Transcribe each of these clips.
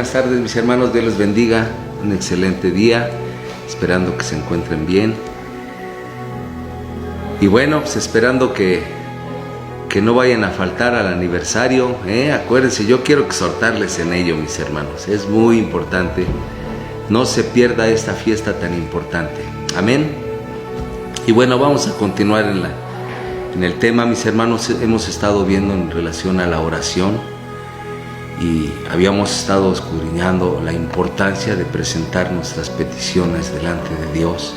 buenas tardes mis hermanos, Dios les bendiga, un excelente día, esperando que se encuentren bien. Y bueno, pues esperando que no vayan a faltar al aniversario, acuérdense, yo quiero exhortarles en ello mis hermanos, es muy importante, no se pierda esta fiesta tan importante, amén. Y bueno, vamos a continuar en el tema mis hermanos. Hemos estado viendo en relación a la oración y habíamos estado escudriñando la importancia de presentar nuestras peticiones delante de Dios,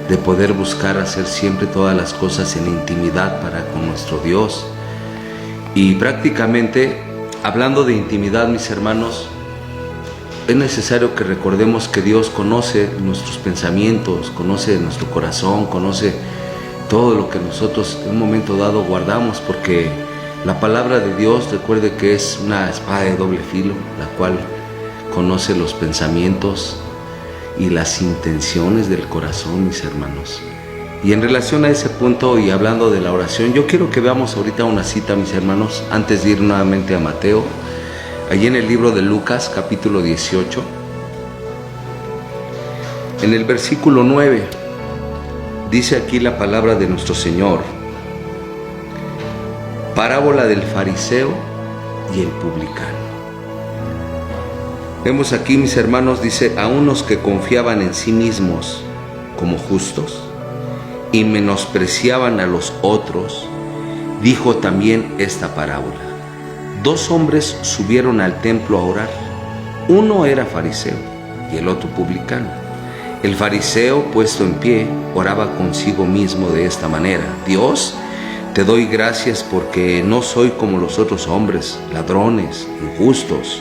de poder buscar hacer siempre todas las cosas en intimidad para con nuestro Dios. Y prácticamente, hablando de intimidad mis hermanos, es necesario que recordemos que Dios conoce nuestros pensamientos, conoce nuestro corazón, conoce todo lo que nosotros en un momento dado guardamos, porque la palabra de Dios, recuerde que es una espada de doble filo, la cual conoce los pensamientos y las intenciones del corazón, mis hermanos. Y en relación a ese punto y hablando de la oración, yo quiero que veamos ahorita una cita, mis hermanos, antes de ir nuevamente a Mateo, allí en el libro de Lucas, capítulo 18, en el versículo 9, dice aquí la palabra de nuestro Señor: parábola del fariseo y el publicano. Vemos aquí, mis hermanos, dice: a unos que confiaban en sí mismos como justos y menospreciaban a los otros, dijo también esta parábola. Dos hombres subieron al templo a orar. Uno era fariseo y el otro publicano. El fariseo, puesto en pie, oraba consigo mismo de esta manera: Dios, te doy gracias porque no soy como los otros hombres, ladrones, injustos,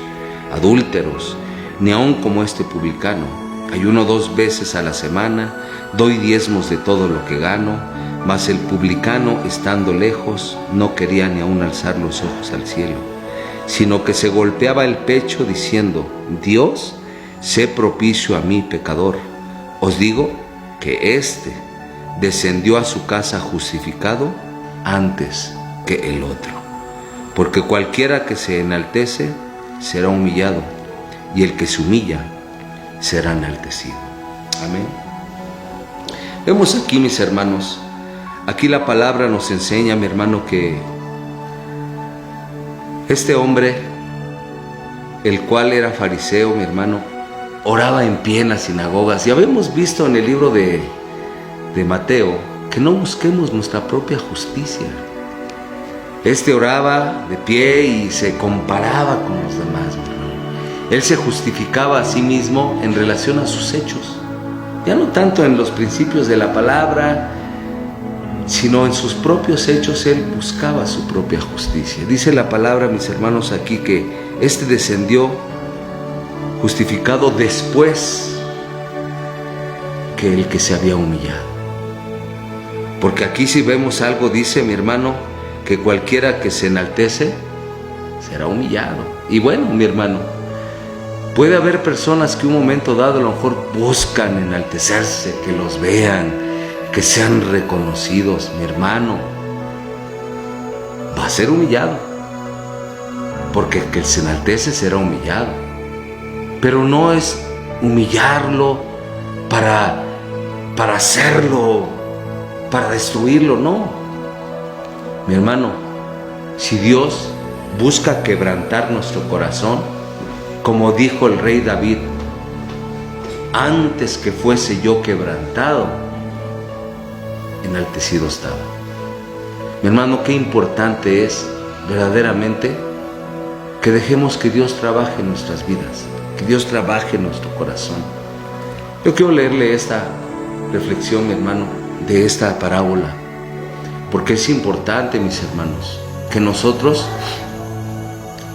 adúlteros, ni aun como este publicano. Ayuno 2 veces a la semana, doy diezmos de todo lo que gano. Mas el publicano, estando lejos, no quería ni aun alzar los ojos al cielo, sino que se golpeaba el pecho diciendo: Dios, sé propicio a mí, pecador. Os digo que éste descendió a su casa justificado antes que el otro. Porque cualquiera que se enaltece será humillado, y el que se humilla será enaltecido. Amén. Vemos aquí, mis hermanos, aquí la palabra nos enseña, mi hermano, que este hombre, el cual era fariseo, mi hermano, oraba en pie en las sinagogas. Y habíamos visto en el libro de Mateo que no busquemos nuestra propia justicia. Este oraba de pie y se comparaba con los demás, mi hermano. Él se justificaba a sí mismo en relación a sus hechos, ya no tanto en los principios de la palabra, sino en sus propios hechos. Él buscaba su propia justicia. Dice la palabra, mis hermanos, aquí que este descendió justificado después que el que se había humillado. Porque aquí si vemos algo, dice mi hermano, que cualquiera que se enaltece será humillado. Y bueno, mi hermano, puede haber personas que un momento dado a lo mejor buscan enaltecerse, que los vean, que sean reconocidos. Mi hermano, va a ser humillado, porque el que se enaltece será humillado. Pero no es humillarlo para hacerlo, para destruirlo, no. Mi hermano, si Dios busca quebrantar nuestro corazón, como dijo el rey David: antes que fuese yo quebrantado, enaltecido estaba. Mi hermano, qué importante es verdaderamente que dejemos que Dios trabaje en nuestras vidas, que Dios trabaje en nuestro corazón. Yo quiero leerle esta reflexión, mi hermano, de esta parábola, porque es importante, mis hermanos, que nosotros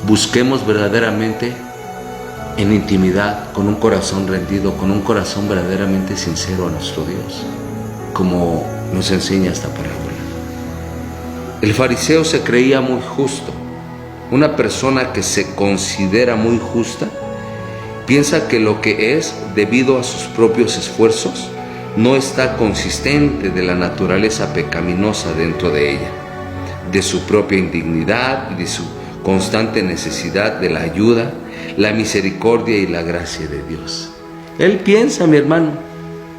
busquemos verdaderamente en intimidad, con un corazón rendido, con un corazón verdaderamente sincero a nuestro Dios, como nos enseña esta parábola. El fariseo se creía muy justo. Una persona que se considera muy justa piensa que lo que es debido a sus propios esfuerzos no está consistente de la naturaleza pecaminosa dentro de ella, de su propia indignidad y de su constante necesidad de la ayuda, la misericordia y la gracia de Dios. Él piensa, mi hermano,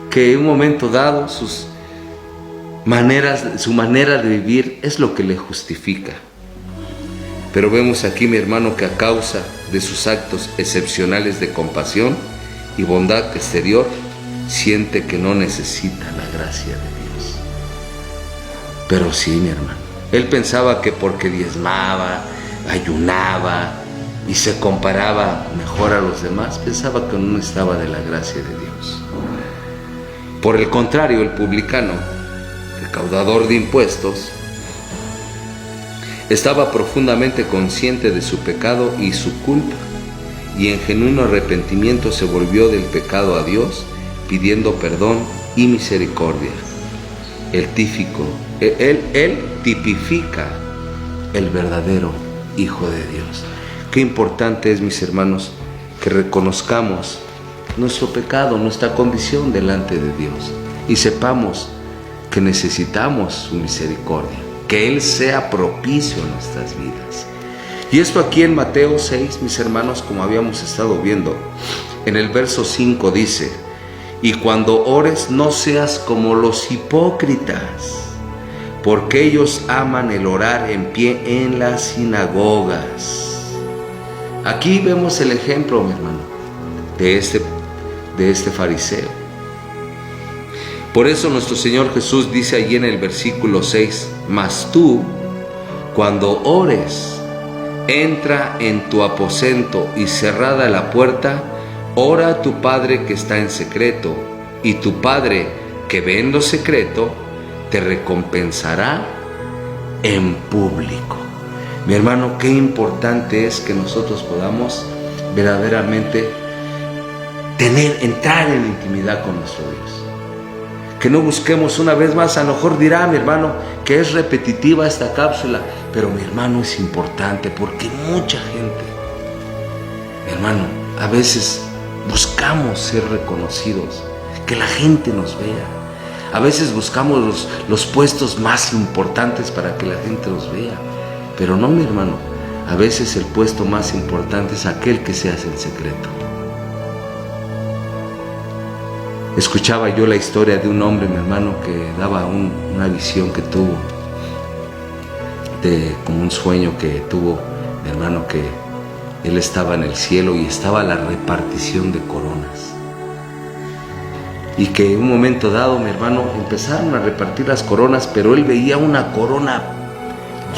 que en un momento dado su manera de vivir es lo que le justifica. Pero vemos aquí, mi hermano, que a causa de sus actos excepcionales de compasión y bondad exterior, siente que no necesita la gracia de Dios. Pero sí, mi hermano, él pensaba que porque diezmaba, ayunaba y se comparaba mejor a los demás, pensaba que no necesitaba de la gracia de Dios. Por el contrario, el publicano, recaudador de impuestos, estaba profundamente consciente de su pecado y su culpa, y en genuino arrepentimiento se volvió del pecado a Dios, pidiendo perdón y misericordia. Él tipifica el verdadero Hijo de Dios. Qué importante es, mis hermanos, que reconozcamos nuestro pecado, nuestra condición delante de Dios, y sepamos que necesitamos su misericordia, que Él sea propicio en nuestras vidas. Y esto aquí en Mateo 6, mis hermanos, como habíamos estado viendo, en el verso 5 dice: y cuando ores no seas como los hipócritas, porque ellos aman el orar en pie en las sinagogas. Aquí vemos el ejemplo, mi hermano, de este fariseo. Por eso nuestro Señor Jesús dice allí en el versículo 6: mas tú, cuando ores, entra en tu aposento y cerrada la puerta, ora a tu Padre que está en secreto, y tu Padre que ve en lo secreto te recompensará en público. Mi hermano, qué importante es que nosotros podamos verdaderamente entrar en intimidad con nuestro Dios. Que no busquemos una vez más, a lo mejor dirá mi hermano que es repetitiva esta cápsula, pero mi hermano, es importante porque mucha gente, mi hermano, a veces buscamos ser reconocidos, que la gente nos vea. A veces buscamos los puestos más importantes para que la gente los vea. Pero no, mi hermano, a veces el puesto más importante es aquel que se hace en secreto. Escuchaba yo la historia de un hombre, mi hermano, que daba una visión que tuvo, como un sueño que tuvo, mi hermano, que él estaba en el cielo y estaba la repartición de coronas. Y que en un momento dado, mi hermano, empezaron a repartir las coronas, pero él veía una corona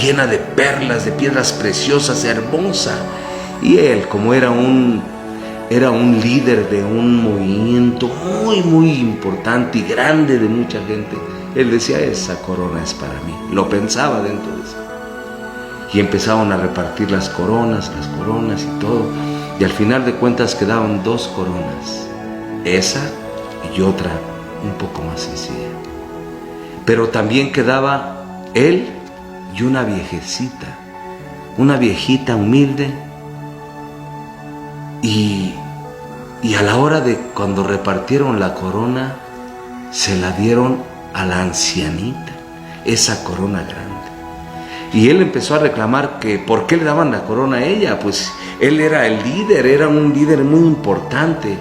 llena de perlas, de piedras preciosas, hermosa. Y él, como era un líder de un movimiento muy, muy importante y grande de mucha gente, él decía: esa corona es para mí. Lo pensaba dentro de sí. Y empezaron a repartir las coronas y todo. Y al final de cuentas quedaban 2 coronas. Esa y otra un poco más sencilla. Pero también quedaba él y una viejita humilde, y a la hora de cuando repartieron la corona, se la dieron a la ancianita, esa corona grande. Y él empezó a reclamar que por qué le daban la corona a ella, pues él era el líder, era un líder muy importante.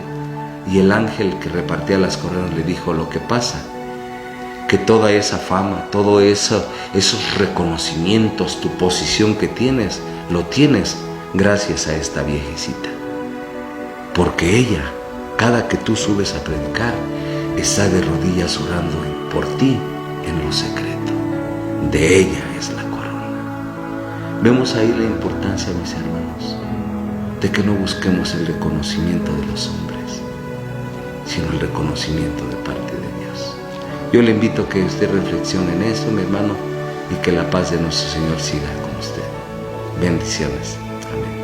Y el ángel que repartía las coronas le dijo: lo que pasa, que toda esa fama, todo eso, esos reconocimientos, tu posición que tienes, lo tienes gracias a esta viejecita. Porque ella, cada que tú subes a predicar, está de rodillas orando por ti en lo secreto. De ella es la corona. Vemos ahí la importancia, mis hermanos, de que no busquemos el reconocimiento de los hombres, sino el reconocimiento de parte de Dios. Yo le invito a que usted reflexione en eso, mi hermano, y que la paz de nuestro Señor siga con usted. Bendiciones. Amén.